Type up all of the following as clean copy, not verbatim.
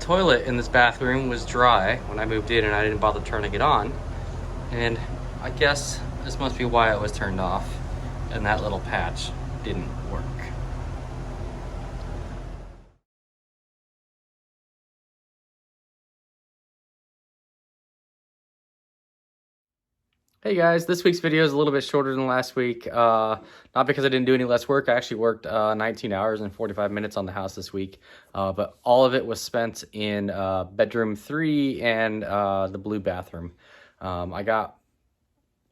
toilet in this bathroom was dry when I moved in and I didn't bother turning it on. And I guess this must be why it was turned off and that little patch didn't work. Hey guys, this week's video is a little bit shorter than last week. Not because I didn't do any less work. I actually worked 19 hours and 45 minutes on the house this week. But all of it was spent in bedroom 3 and the blue bathroom. I got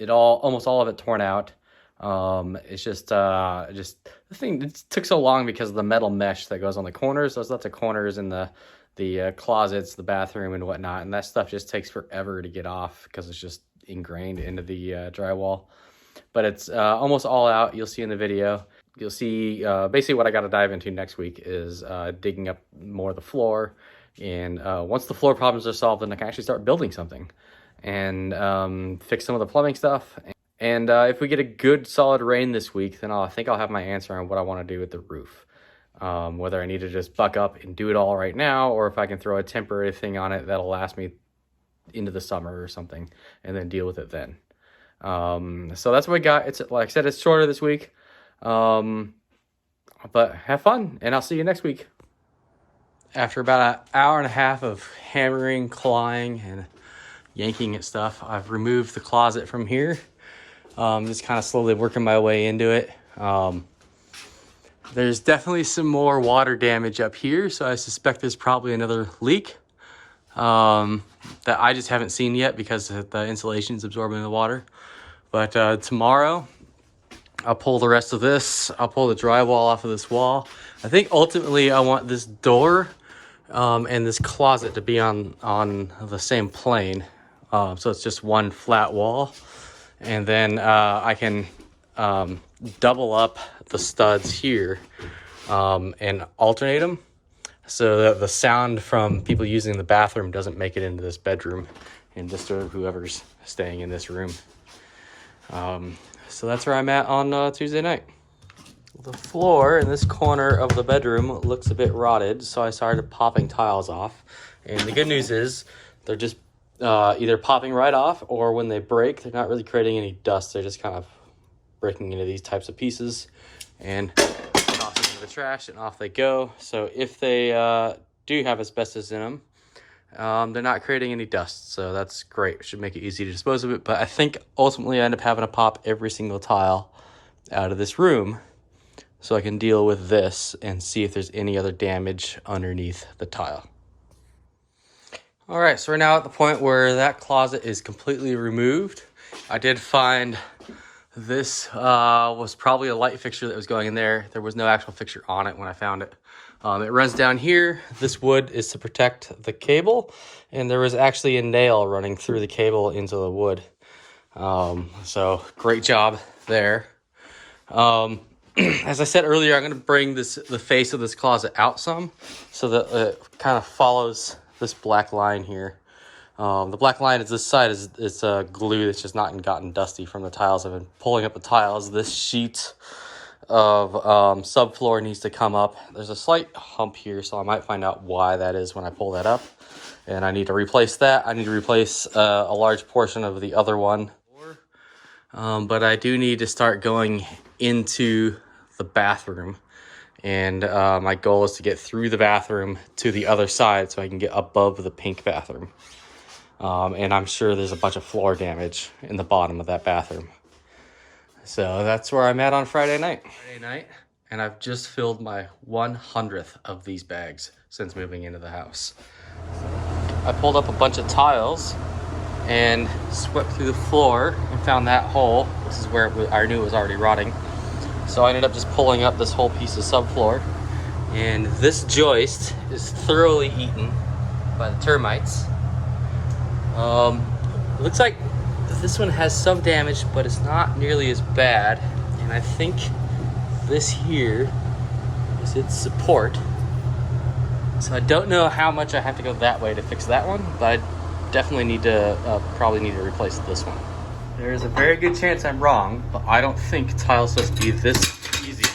it almost all of it torn out. It's just the thing, it took so long because of the metal mesh that goes on the corners. There's lots of corners in the closets, the bathroom and whatnot. And that stuff just takes forever to get off because it's just ingrained into the drywall. But it's almost all out. You'll see in the video. You'll see basically what I got to dive into next week is digging up more of the floor. And once the floor problems are solved, then I can actually start building something and fix some of the plumbing stuff. And if we get a good solid rain this week, then I think I'll have my answer on what I want to do with the roof. Whether I need to just buck up and do it all right now, or if I can throw a temporary thing on it that'll last me into the summer or something and then deal with it then. So that's what we got. It's like I said, it's shorter this week. But have fun and I'll see you next week. After about an hour and a half of hammering, clawing, and yanking at stuff, I've removed the closet from here. Just kind of slowly working my way into it. There's definitely some more water damage up here, so I suspect there's probably another leak that I just haven't seen yet because the insulation is absorbing the water. But tomorrow, I'll pull the rest of this. I'll pull the drywall off of this wall. I think ultimately I want this door and this closet to be on the same plane. So it's just one flat wall. And then I can double up the studs here and alternate them so that the sound from people using the bathroom doesn't make it into this bedroom and disturb whoever's staying in this room. So that's where I'm at on Tuesday night. The floor in this corner of the bedroom looks a bit rotted, so I started popping tiles off. And the good news is they're just either popping right off, or when they break, they're not really creating any dust. They're just kind of breaking into these types of pieces and tossing into the trash, and off they go. So if they do have asbestos in them, they're not creating any dust, so that's great. It should make it easy to dispose of it. But I think ultimately I end up having to pop every single tile out of this room so I can deal with this and see if there's any other damage underneath the tile. All right, so we're now at the point where that closet is completely removed. I did find this was probably a light fixture that was going in there. There was no actual fixture on it when I found it. It runs down here. This wood is to protect the cable, and there was actually a nail running through the cable into the wood. So great job there. As I said earlier, I'm going to bring the face of this closet out some so that it kind of follows this black line here. The black line is this side is glue that's just not gotten dusty from the tiles. I've been pulling up the tiles. This sheet of subfloor needs to come up. There's a slight hump here, so I might find out why that is when I pull that up. And I need to replace that. I need to replace a large portion of the other one. But I do need to start going into the bathroom. And my goal is to get through the bathroom to the other side so I can get above the pink bathroom. And I'm sure there's a bunch of floor damage in the bottom of that bathroom. So that's where I'm at on Friday night. And I've just filled my 100th of these bags since moving into the house. I pulled up a bunch of tiles and swept through the floor and found that hole. This is where I knew it was already rotting. So I ended up just pulling up this whole piece of subfloor. And this joist is thoroughly eaten by the termites. It looks like this one has some damage, but it's not nearly as bad. And I think this here is its support. So I don't know how much I have to go that way to fix that one, but I definitely need to, probably need to replace this one. There's a very good chance I'm wrong, but I don't think tile's supposed to be this easy to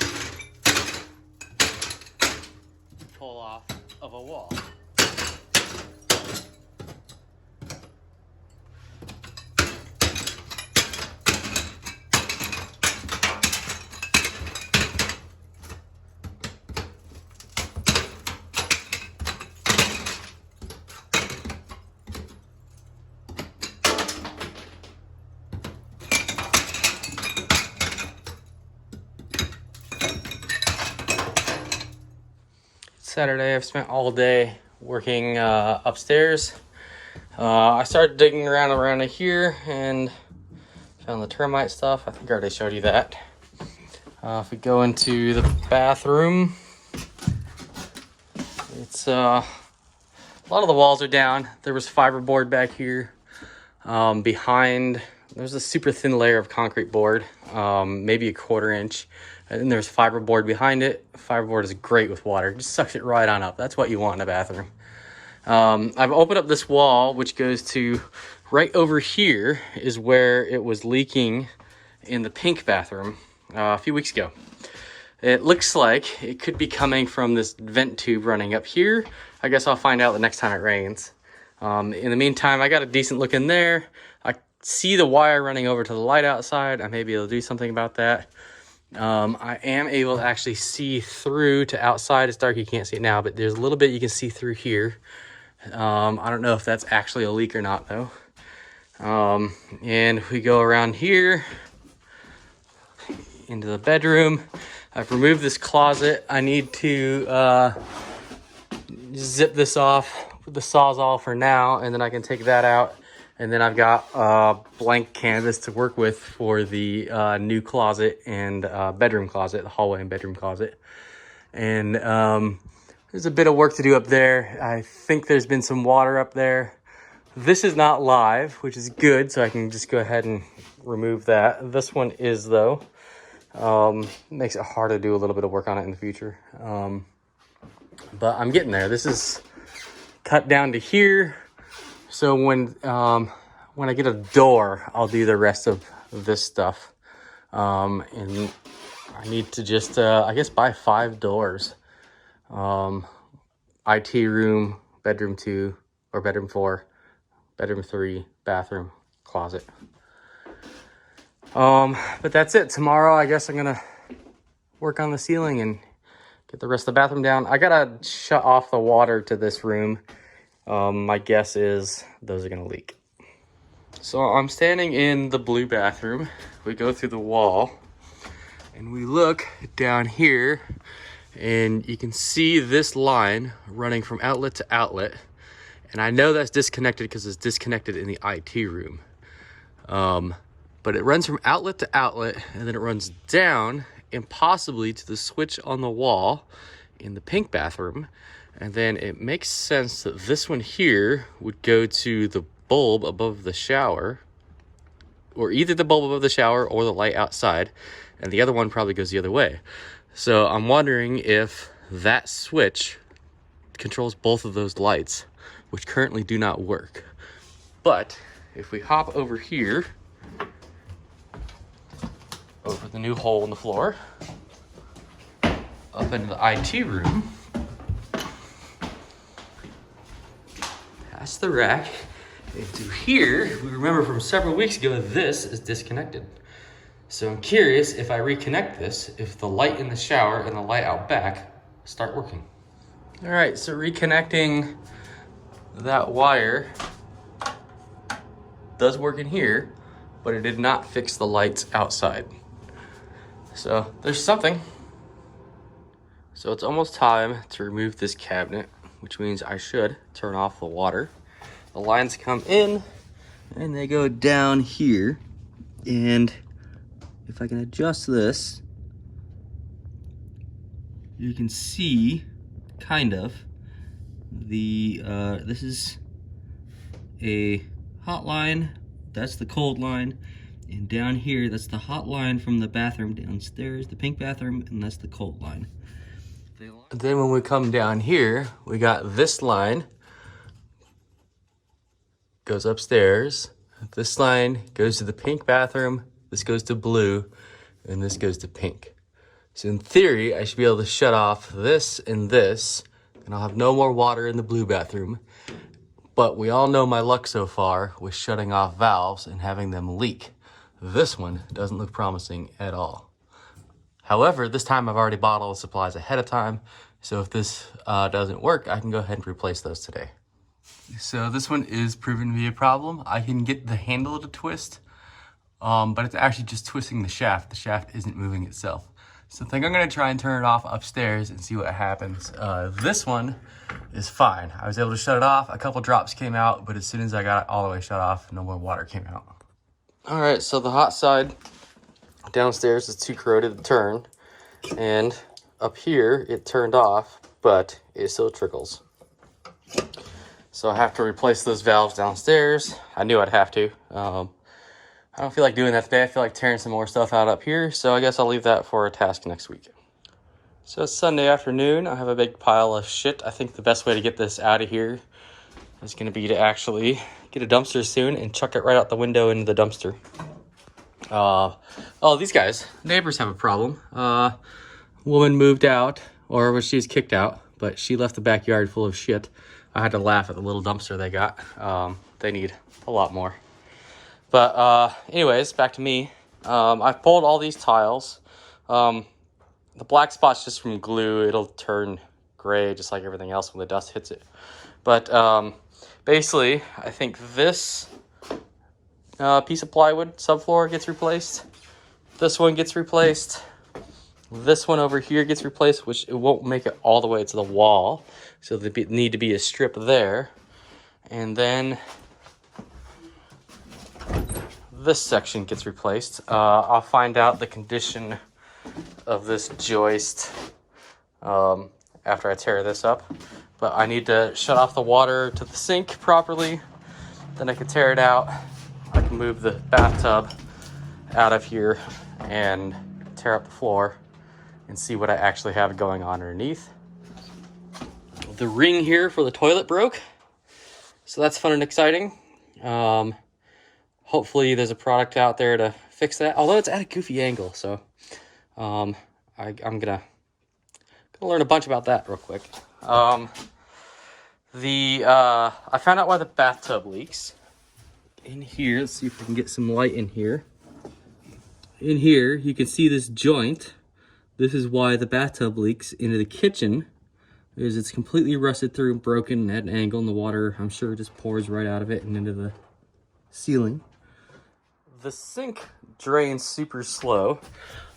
pull off of a wall. Saturday. I've spent all day working upstairs. I started digging around here and found the termite stuff. I think I already showed you that. If we go into the bathroom, it's a lot of the walls are down. There was fiberboard back here. Behind, there's a super thin layer of concrete board, maybe a 1/4 inch. And then there's fiberboard behind it. Fiberboard is great with water. Just sucks it right on up. That's what you want in a bathroom. I've opened up this wall, which goes to right over here is where it was leaking in the pink bathroom a few weeks ago. It looks like it could be coming from this vent tube running up here. I guess I'll find out the next time it rains. In the meantime, I got a decent look in there. I see the wire running over to the light outside. I may be able to do something about that. I am able to actually see through to outside. It's dark, you can't see it now, but there's a little bit you can see through here. I don't know if that's actually a leak or not though. And if we go around here into the bedroom, I've removed this closet. I need to zip this off with the Sawzall for now, and then I can take that out. And then I've got blank canvas to work with for the new closet and bedroom closet, the hallway and bedroom closet. And there's a bit of work to do up there. I think there's been some water up there. This is not live, which is good, so I can just go ahead and remove that. This one is though. Makes it hard to do a little bit of work on it in the future. But I'm getting there. This is cut down to here. So when I get a door, I'll do the rest of this stuff. And I need to just, I guess, buy 5 doors. IT room, bedroom 2, or bedroom 4, bedroom 3, bathroom, closet. But that's it. Tomorrow, I guess I'm gonna work on the ceiling and get the rest of the bathroom down. I gotta shut off the water to this room. My guess is those are gonna leak. So I'm standing in the blue bathroom. We go through the wall and we look down here and you can see this line running from outlet to outlet. And I know that's disconnected because it's disconnected in the IT room. But it runs from outlet to outlet and then it runs down impossibly to the switch on the wall in the pink bathroom. And then it makes sense that this one here would go to the bulb above the shower, or either the bulb above the shower or the light outside, and the other one probably goes the other way. So I'm wondering if that switch controls both of those lights, which currently do not work. But if we hop over here, over the new hole in the floor, up into the IT room, past the rack, into here, we remember from several weeks ago, this is disconnected. So I'm curious if I reconnect this, if the light in the shower and the light out back start working. All right, so reconnecting that wire does work in here, but it did not fix the lights outside. So there's something. So it's almost time to remove this cabinet, which means I should turn off the water. The lines come in and they go down here. And if I can adjust this, you can see kind of the, this is a hot line, that's the cold line. And down here, that's the hot line from the bathroom downstairs, the pink bathroom, and that's the cold line. Then when we come down here, we got this line, goes upstairs. This line goes to the pink bathroom, this goes to blue, and this goes to pink. So in theory, I should be able to shut off this, and I'll have no more water in the blue bathroom. But we all know my luck so far with shutting off valves and having them leak. This one doesn't look promising at all. However, this time I've already bought all the supplies ahead of time, so if this doesn't work, I can go ahead and replace those today. So this one is proven to be a problem. I can get the handle to twist, but it's actually just twisting the shaft. The shaft isn't moving itself. So I think I'm gonna try and turn it off upstairs and see what happens. This one is fine. I was able to shut it off. A couple drops came out, but as soon as I got it all the way shut off, no more water came out. All right, so the hot side downstairs is too corroded to turn, and up here it turned off, but it still trickles. So I have to replace those valves downstairs. I knew I'd have to. I don't feel like doing that today. I feel like tearing some more stuff out up here, so I guess I'll leave that for a task next week. So it's Sunday afternoon. I have a big pile of shit. I think the best way to get this out of here is going to be to actually get a dumpster soon and chuck it right out the window into the dumpster. Oh, these guys, neighbors have a problem. Woman moved out, or she was kicked out, but she left the backyard full of shit. I had to laugh at the little dumpster they got. They need a lot more. But anyways, back to me. I've pulled all these tiles. The black spot's just from glue. It'll turn gray just like everything else when the dust hits it. But basically, I think this piece of plywood, subfloor, gets replaced. This one gets replaced. This one over here gets replaced, which it won't make it all the way to the wall. So there need to be a strip there. And then this section gets replaced. I'll find out the condition of this joist after I tear this up. But I need to shut off the water to the sink properly. Then I can tear it out. I can move the bathtub out of here and tear up the floor and see what I actually have going on underneath. The ring here for the toilet broke, so that's fun and exciting. Hopefully there's a product out there to fix that, although it's at a goofy angle, so I'm gonna learn a bunch about that real quick. I found out why the bathtub leaks. In here, let's see if we can get some light in here. In here, you can see this joint. This is why the bathtub leaks into the kitchen, is it's completely rusted through and broken at an angle, and the water, I'm sure, just pours right out of it and into the ceiling. The sink drains super slow,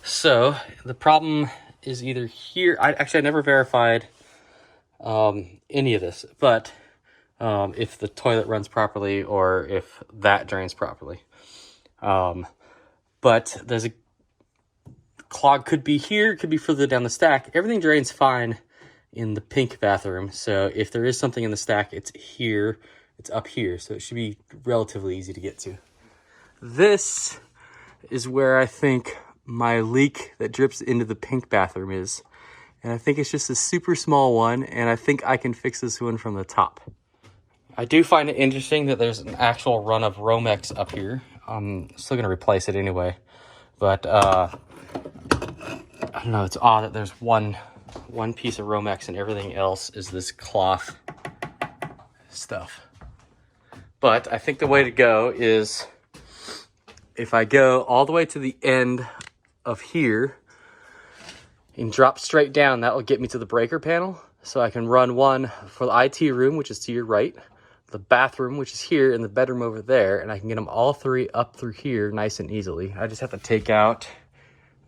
so the problem is either here. I never verified any of this, but if the toilet runs properly or if that drains properly. But there's a clog, could be here, could be further down the stack. Everything drains fine in the pink bathroom, so if there is something in the stack, it's here, it's up here, so it should be relatively easy to get to. This is where I think my leak that drips into the pink bathroom is, and I think it's just a super small one, and I think I can fix this one from the top. I do find it interesting that there's an actual run of Romex up here. I'm still going to replace it anyway, but I don't know, it's odd that there's one piece of Romex and everything else is this cloth stuff. But I think the way to go is if I go all the way to the end of here and drop straight down, that will get me to the breaker panel. So I can run one for the IT room, which is to your right, the bathroom, which is here, and the bedroom over there, and I can get them all three up through here nice and easily. I just have to take out,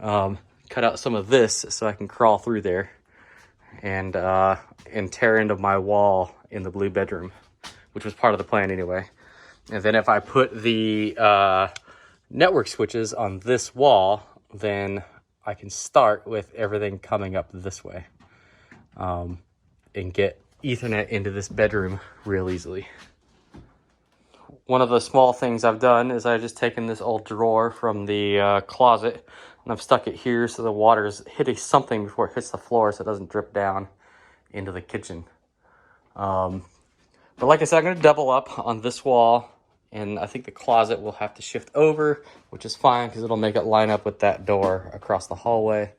cut out some of this so I can crawl through there and tear into my wall in the blue bedroom, which was part of the plan anyway. And then if I put the network switches on this wall, then I can start with everything coming up this way and get Ethernet into this bedroom real easily. One of the small things I've done is I've just taken this old drawer from the closet and I've stuck it here so the water is hitting something before it hits the floor so it doesn't drip down into the kitchen. But like I said, I'm going to double up on this wall, and I think the closet will have to shift over, which is fine because it'll make it line up with that door across the hallway.